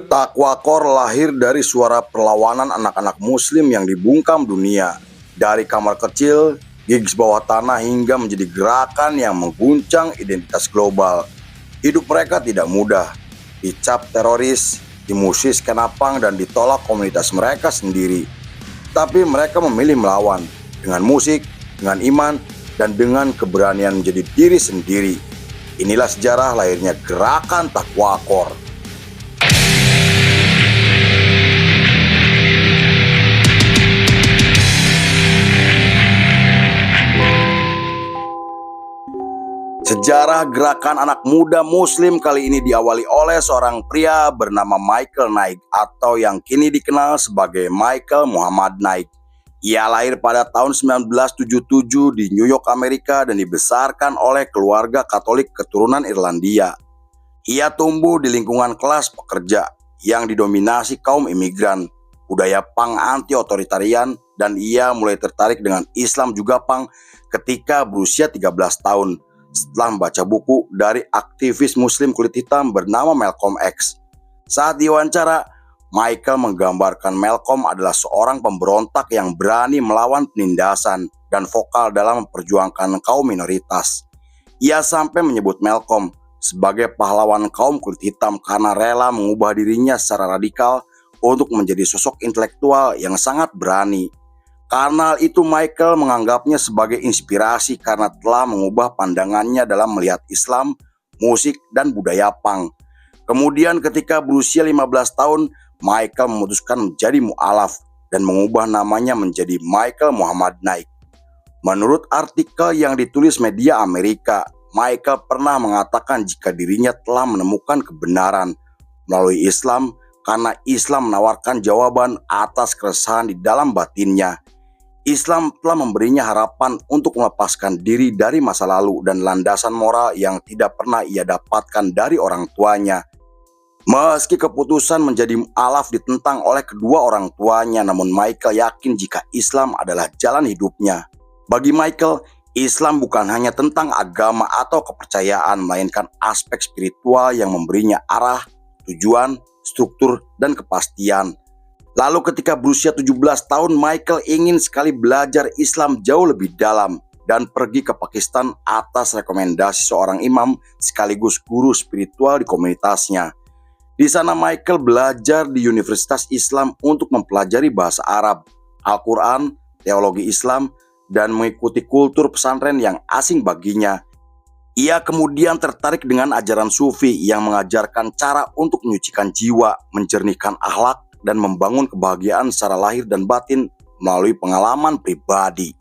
Taqwa lahir dari suara perlawanan anak-anak muslim yang dibungkam dunia. Dari kamar kecil, gigs bawah tanah hingga menjadi gerakan yang mengguncang identitas global. Hidup mereka tidak mudah, dicap teroris, dimusis kenapang dan ditolak komunitas mereka sendiri. Tapi mereka memilih melawan dengan musik, dengan iman, dan dengan keberanian menjadi diri sendiri. Inilah sejarah lahirnya gerakan Taqwa. Sejarah gerakan anak muda muslim kali ini diawali oleh seorang pria bernama Michael Knight atau yang kini dikenal sebagai Michael Muhammad Knight. Ia lahir pada tahun 1977 di New York, Amerika dan dibesarkan oleh keluarga Katolik keturunan Irlandia. Ia tumbuh di lingkungan kelas pekerja yang didominasi kaum imigran, budaya punk anti-otoritarian, dan ia mulai tertarik dengan Islam juga punk ketika berusia 13 tahun. Setelah membaca buku dari aktivis muslim kulit hitam bernama Malcolm X. Saat diwawancara, Michael menggambarkan Malcolm adalah seorang pemberontak yang berani melawan penindasan dan vokal dalam memperjuangkan kaum minoritas. Ia sampai menyebut Malcolm sebagai pahlawan kaum kulit hitam karena rela mengubah dirinya secara radikal untuk menjadi sosok intelektual yang sangat berani. Karena itu Michael menganggapnya sebagai inspirasi karena telah mengubah pandangannya dalam melihat Islam, musik, dan budaya punk. Kemudian ketika berusia 15 tahun, Michael memutuskan menjadi mu'alaf dan mengubah namanya menjadi Michael Muhammad Knight. Menurut artikel yang ditulis media Amerika, Michael pernah mengatakan jika dirinya telah menemukan kebenaran melalui Islam karena Islam menawarkan jawaban atas keresahan di dalam batinnya. Islam telah memberinya harapan untuk melepaskan diri dari masa lalu dan landasan moral yang tidak pernah ia dapatkan dari orang tuanya. Meski keputusan menjadi mu'alaf ditentang oleh kedua orang tuanya, namun Michael yakin jika Islam adalah jalan hidupnya. Bagi Michael, Islam bukan hanya tentang agama atau kepercayaan, melainkan aspek spiritual yang memberinya arah, tujuan, struktur, dan kepastian. Lalu ketika berusia 17 tahun, Michael ingin sekali belajar Islam jauh lebih dalam dan pergi ke Pakistan atas rekomendasi seorang imam sekaligus guru spiritual di komunitasnya. Di sana Michael belajar di Universitas Islam untuk mempelajari bahasa Arab, Al-Quran, teologi Islam, dan mengikuti kultur pesantren yang asing baginya. Ia kemudian tertarik dengan ajaran Sufi yang mengajarkan cara untuk menyucikan jiwa, menjernihkan akhlak, dan membangun kebahagiaan secara lahir dan batin melalui pengalaman pribadi.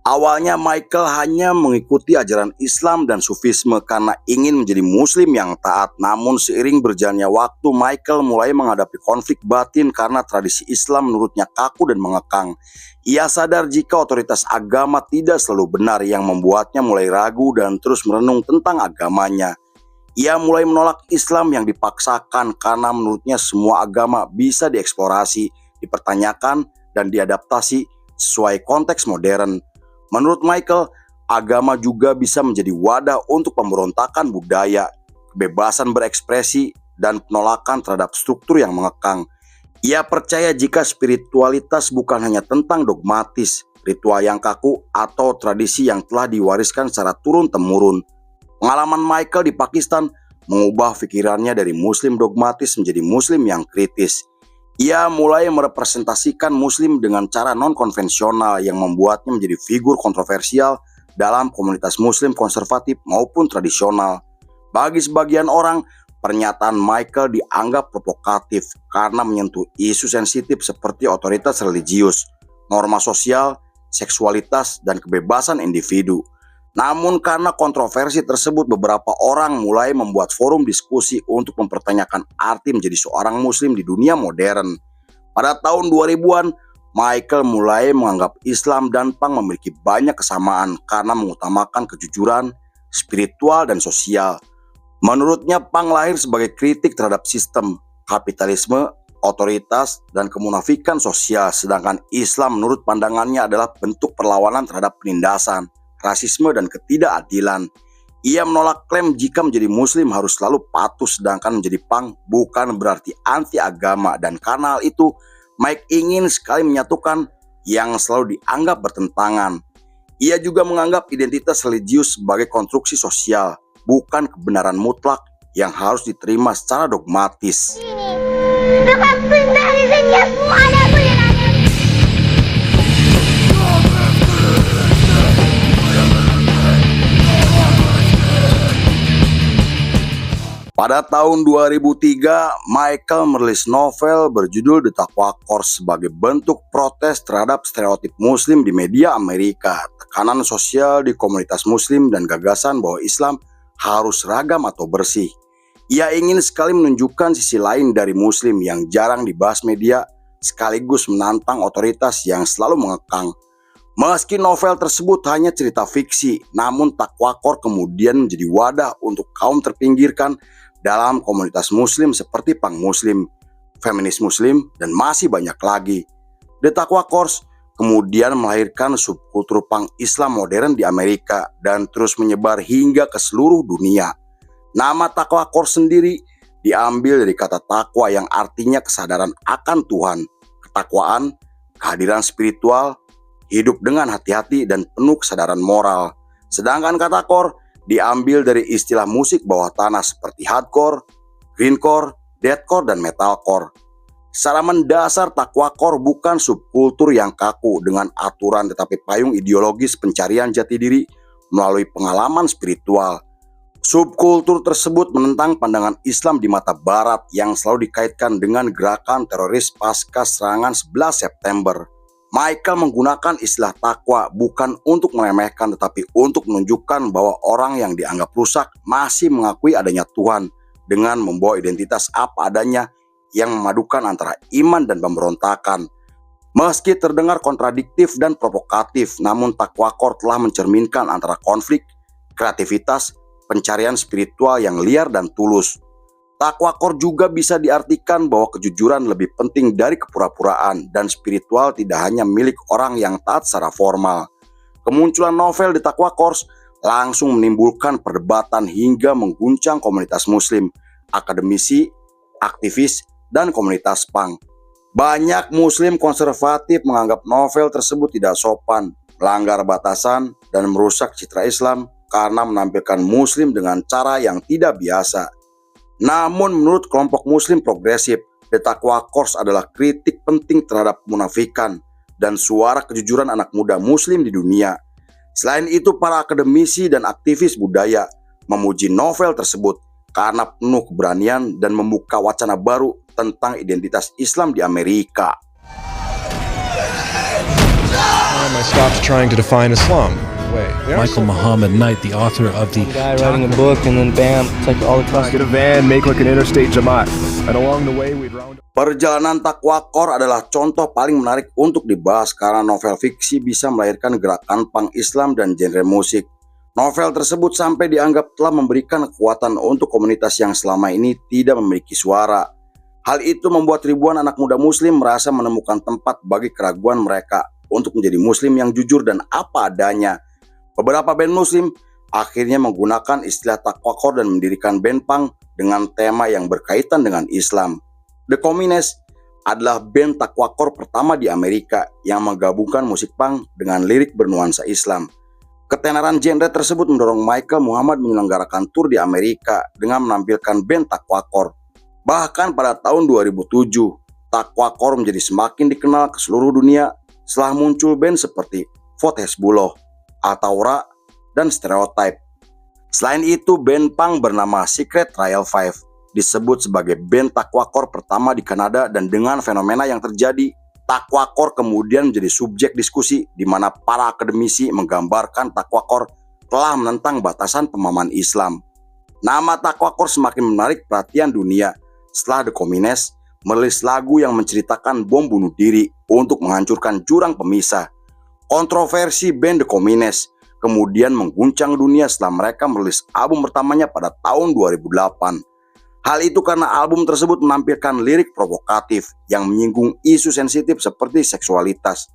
Awalnya Michael hanya mengikuti ajaran Islam dan Sufisme karena ingin menjadi muslim yang taat. Namun seiring berjalannya waktu, Michael mulai menghadapi konflik batin karena tradisi Islam menurutnya kaku dan mengekang. Ia sadar jika otoritas agama tidak selalu benar, yang membuatnya mulai ragu dan terus merenung tentang agamanya. Ia mulai menolak Islam yang dipaksakan karena menurutnya semua agama bisa dieksplorasi, dipertanyakan, dan diadaptasi sesuai konteks modern. Menurut Michael, agama juga bisa menjadi wadah untuk pemberontakan budaya, kebebasan berekspresi, dan penolakan terhadap struktur yang mengekang. Ia percaya jika spiritualitas bukan hanya tentang dogmatis, ritual yang kaku, atau tradisi yang telah diwariskan secara turun-temurun. Pengalaman Michael di Pakistan mengubah pikirannya dari muslim dogmatis menjadi muslim yang kritis. Ia mulai merepresentasikan muslim dengan cara non-konvensional yang membuatnya menjadi figur kontroversial dalam komunitas muslim konservatif maupun tradisional. Bagi sebagian orang, pernyataan Michael dianggap provokatif karena menyentuh isu sensitif seperti otoritas religius, norma sosial, seksualitas, dan kebebasan individu. Namun karena kontroversi tersebut, beberapa orang mulai membuat forum diskusi untuk mempertanyakan arti menjadi seorang muslim di dunia modern. Pada tahun 2000-an, Michael mulai menganggap Islam dan punk memiliki banyak kesamaan karena mengutamakan kejujuran, spiritual, dan sosial. Menurutnya, punk lahir sebagai kritik terhadap sistem, kapitalisme, otoritas, dan kemunafikan sosial, sedangkan Islam menurut pandangannya adalah bentuk perlawanan terhadap penindasan, rasisme, dan ketidakadilan. Ia menolak klaim jika menjadi muslim harus selalu patuh, sedangkan menjadi punk bukan berarti anti agama, dan karena hal itu Mike ingin sekali menyatukan yang selalu dianggap bertentangan. Ia juga menganggap identitas religius sebagai konstruksi sosial, bukan kebenaran mutlak yang harus diterima secara dogmatis. Pada tahun 2003, Michael merilis novel berjudul The Taqwa Course sebagai bentuk protes terhadap stereotip muslim di media Amerika, tekanan sosial di komunitas muslim, dan gagasan bahwa Islam harus seragam atau bersih. Ia ingin sekali menunjukkan sisi lain dari muslim yang jarang dibahas media, sekaligus menantang otoritas yang selalu mengekang. Meski novel tersebut hanya cerita fiksi, namun Taqwa Course kemudian menjadi wadah untuk kaum terpinggirkan dalam komunitas muslim seperti punk muslim, feminis muslim, dan masih banyak lagi. The Taqwa Course kemudian melahirkan subkultur punk Islam modern di Amerika dan terus menyebar hingga ke seluruh dunia. Nama Taqwa Course sendiri diambil dari kata takwa yang artinya kesadaran akan Tuhan, ketakwaan, kehadiran spiritual, hidup dengan hati-hati, dan penuh kesadaran moral. Sedangkan kata core diambil dari istilah musik bawah tanah seperti hardcore, greencore, deathcore, dan metalcore. Secara mendasar, Taqwa Core bukan subkultur yang kaku dengan aturan tetapi payung ideologis pencarian jati diri melalui pengalaman spiritual. Subkultur tersebut menentang pandangan Islam di mata barat yang selalu dikaitkan dengan gerakan teroris pasca serangan 11 September. Michael menggunakan istilah takwa bukan untuk meremehkan tetapi untuk menunjukkan bahwa orang yang dianggap rusak masih mengakui adanya Tuhan dengan membawa identitas apa adanya yang memadukan antara iman dan pemberontakan. Meski terdengar kontradiktif dan provokatif, namun Taqwa Core telah mencerminkan antara konflik, kreativitas, pencarian spiritual yang liar dan tulus. Taqwa Core juga bisa diartikan bahwa kejujuran lebih penting dari kepura-puraan dan spiritual tidak hanya milik orang yang taat secara formal. Kemunculan novel di Taqwa Core langsung menimbulkan perdebatan hingga mengguncang komunitas muslim, akademisi, aktivis, dan komunitas punk. Banyak muslim konservatif menganggap novel tersebut tidak sopan, melanggar batasan, dan merusak citra Islam karena menampilkan muslim dengan cara yang tidak biasa. Namun menurut kelompok muslim progresif, The Taqwa Course adalah kritik penting terhadap kemunafikan dan suara kejujuran anak muda muslim di dunia. Selain itu, para akademisi dan aktivis budaya memuji novel tersebut karena penuh keberanian dan membuka wacana baru tentang identitas Islam di Amerika. I stopped trying to define Islam. Michael Muhammad Knight, the author of the guy writing a book, and then bam, it's like all across. Get a van, make like an interstate Jamaat, and along the way we'd round up. Perjalanan Taqwa Core adalah contoh paling menarik untuk dibahas karena novel fiksi bisa melahirkan gerakan punk Islam dan genre musik. Novel tersebut sampai dianggap telah memberikan kekuatan untuk komunitas yang selama ini tidak memiliki suara. Hal itu membuat ribuan anak muda muslim merasa menemukan tempat bagi keraguan mereka untuk menjadi muslim yang jujur dan apa adanya. Beberapa band muslim akhirnya menggunakan istilah Taqwa Core dan mendirikan band punk dengan tema yang berkaitan dengan Islam. The Communists adalah band Taqwa Core pertama di Amerika yang menggabungkan musik punk dengan lirik bernuansa Islam. Ketenaran genre tersebut mendorong Michael Muhammad menyelenggarakan tur di Amerika dengan menampilkan band Taqwa Core. Bahkan pada tahun 2007, Taqwa Core menjadi semakin dikenal ke seluruh dunia setelah muncul band seperti Vote Hezbollah, Al-Taura, dan Stereotype. Selain itu, band punk bernama Secret Trial 5 disebut sebagai band Taqwa Core pertama di Kanada, dan dengan fenomena yang terjadi, Taqwa Core kemudian menjadi subjek diskusi di mana para akademisi menggambarkan Taqwa Core telah menentang batasan pemahaman Islam. Nama Taqwa Core semakin menarik perhatian dunia setelah The Communists merilis lagu yang menceritakan bom bunuh diri untuk menghancurkan jurang pemisah. Kontroversi band The Communists kemudian mengguncang dunia setelah mereka merilis album pertamanya pada tahun 2008. Hal itu karena album tersebut menampilkan lirik provokatif yang menyinggung isu sensitif seperti seksualitas,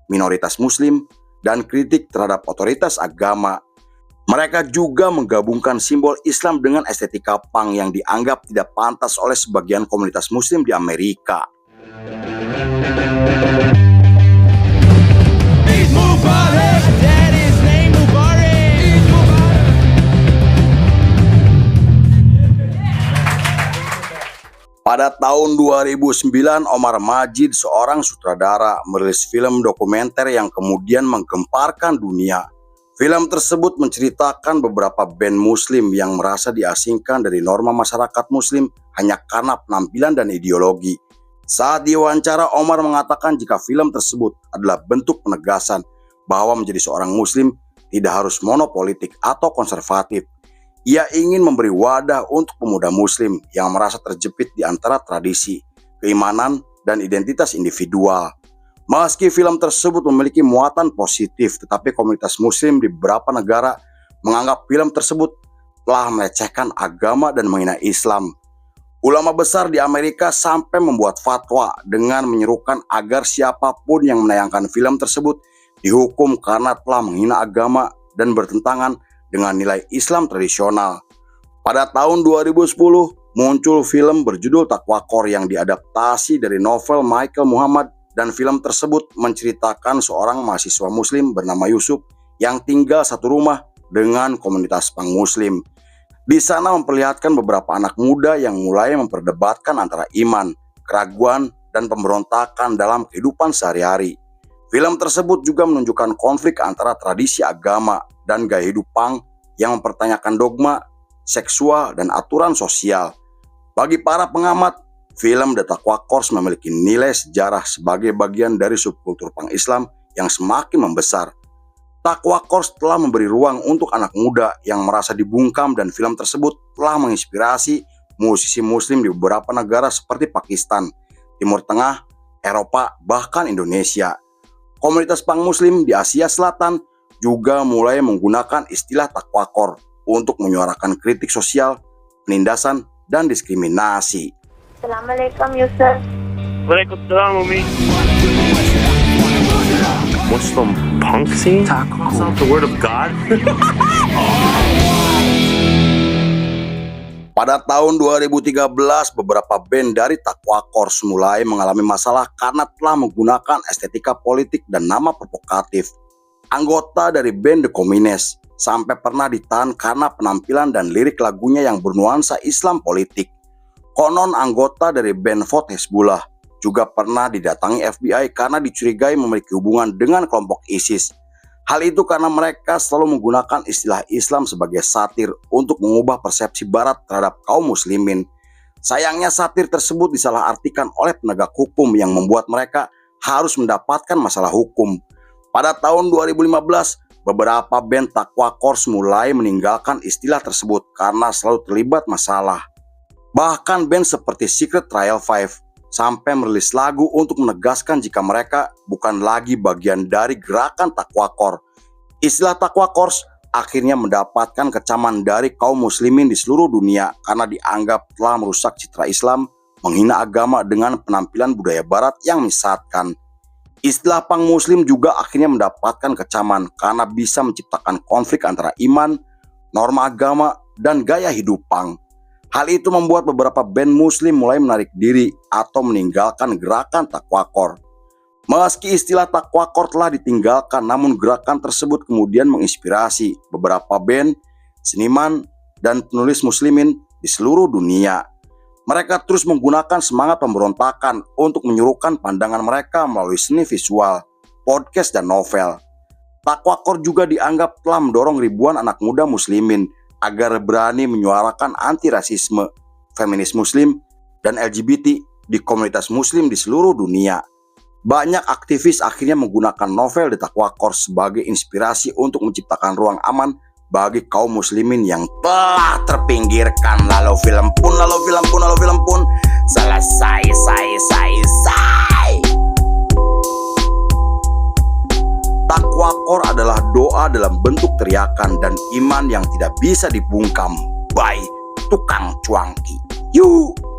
minoritas muslim, dan kritik terhadap otoritas agama. Mereka juga menggabungkan simbol Islam dengan estetika punk yang dianggap tidak pantas oleh sebagian komunitas muslim di Amerika. Pada tahun 2009, Omar Majid, seorang sutradara, merilis film dokumenter yang kemudian menggemparkan dunia. Film tersebut menceritakan beberapa band muslim yang merasa diasingkan dari norma masyarakat muslim hanya karena penampilan dan ideologi. Saat diwawancara, Omar mengatakan jika film tersebut adalah bentuk penegasan bahwa menjadi seorang muslim tidak harus monopolitik atau konservatif. Ia ingin memberi wadah untuk pemuda muslim yang merasa terjepit di antara tradisi, keimanan, dan identitas individual. Meski film tersebut memiliki muatan positif, tetapi komunitas muslim di beberapa negara menganggap film tersebut telah melecehkan agama dan menghina Islam. Ulama besar di Amerika sampai membuat fatwa dengan menyerukan agar siapapun yang menayangkan film tersebut dihukum karena telah menghina agama dan bertentangan dengan nilai Islam tradisional. Pada tahun 2010, muncul film berjudul Taqwa yang diadaptasi dari novel Michael Muhammad, dan film tersebut menceritakan seorang mahasiswa muslim bernama Yusuf yang tinggal satu rumah dengan komunitas punk muslim. Di sana memperlihatkan beberapa anak muda yang mulai memperdebatkan antara iman, keraguan, dan pemberontakan dalam kehidupan sehari-hari. Film tersebut juga menunjukkan konflik antara tradisi agama dan gaya hidup punk yang mempertanyakan dogma, seksual, dan aturan sosial. Bagi para pengamat, film The Taqwa Course memiliki nilai sejarah sebagai bagian dari subkultur punk Islam yang semakin membesar. Taqwa Course telah memberi ruang untuk anak muda yang merasa dibungkam, dan film tersebut telah menginspirasi musisi muslim di beberapa negara seperti Pakistan, Timur Tengah, Eropa, bahkan Indonesia. Komunitas punk muslim di Asia Selatan juga mulai menggunakan istilah Taqwa Core untuk menyuarakan kritik sosial, penindasan, dan diskriminasi. Assalamualaikum Yusuf. Waalaikumsalam Umi. Muslim punk scene? It's not the word of God. Pada tahun 2013, beberapa band dari Taqwa Course mulai mengalami masalah karena telah menggunakan estetika politik dan nama provokatif. Anggota dari band The Communists sampai pernah ditahan karena penampilan dan lirik lagunya yang bernuansa Islam politik. Konon anggota dari band Vote Hezbollah juga pernah didatangi FBI karena dicurigai memiliki hubungan dengan kelompok ISIS. Hal itu karena mereka selalu menggunakan istilah Islam sebagai satir untuk mengubah persepsi Barat terhadap kaum muslimin. Sayangnya satir tersebut disalahartikan oleh penegak hukum yang membuat mereka harus mendapatkan masalah hukum. Pada tahun 2015, beberapa band Taqwa Course mulai meninggalkan istilah tersebut karena selalu terlibat masalah. Bahkan band seperti Secret Trial 5 sampai merilis lagu untuk menegaskan jika mereka bukan lagi bagian dari gerakan Taqwa Core. Istilah Taqwa Course akhirnya mendapatkan kecaman dari kaum muslimin di seluruh dunia karena dianggap telah merusak citra Islam, menghina agama dengan penampilan budaya barat yang menyesatkan. Istilah punk muslim juga akhirnya mendapatkan kecaman karena bisa menciptakan konflik antara iman, norma agama, dan gaya hidup punk. Hal itu membuat beberapa band muslim mulai menarik diri atau meninggalkan gerakan Taqwa Core. Meski istilah Taqwa Core telah ditinggalkan, namun gerakan tersebut kemudian menginspirasi beberapa band, seniman, dan penulis muslimin di seluruh dunia. Mereka terus menggunakan semangat pemberontakan untuk menyuruhkan pandangan mereka melalui seni visual, podcast, dan novel. Taqwa Core juga dianggap telah mendorong ribuan anak muda muslimin agar berani menyuarakan anti-rasisme, feminis muslim, dan LGBT di komunitas muslim di seluruh dunia. Banyak aktivis akhirnya menggunakan novel The Taqwa Core sebagai inspirasi untuk menciptakan ruang aman bagi kaum muslimin yang telah terpinggirkan. Lalu film pun selesai. Wakor adalah doa dalam bentuk teriakan dan iman yang tidak bisa dibungkam by tukang cuangki. Yuk!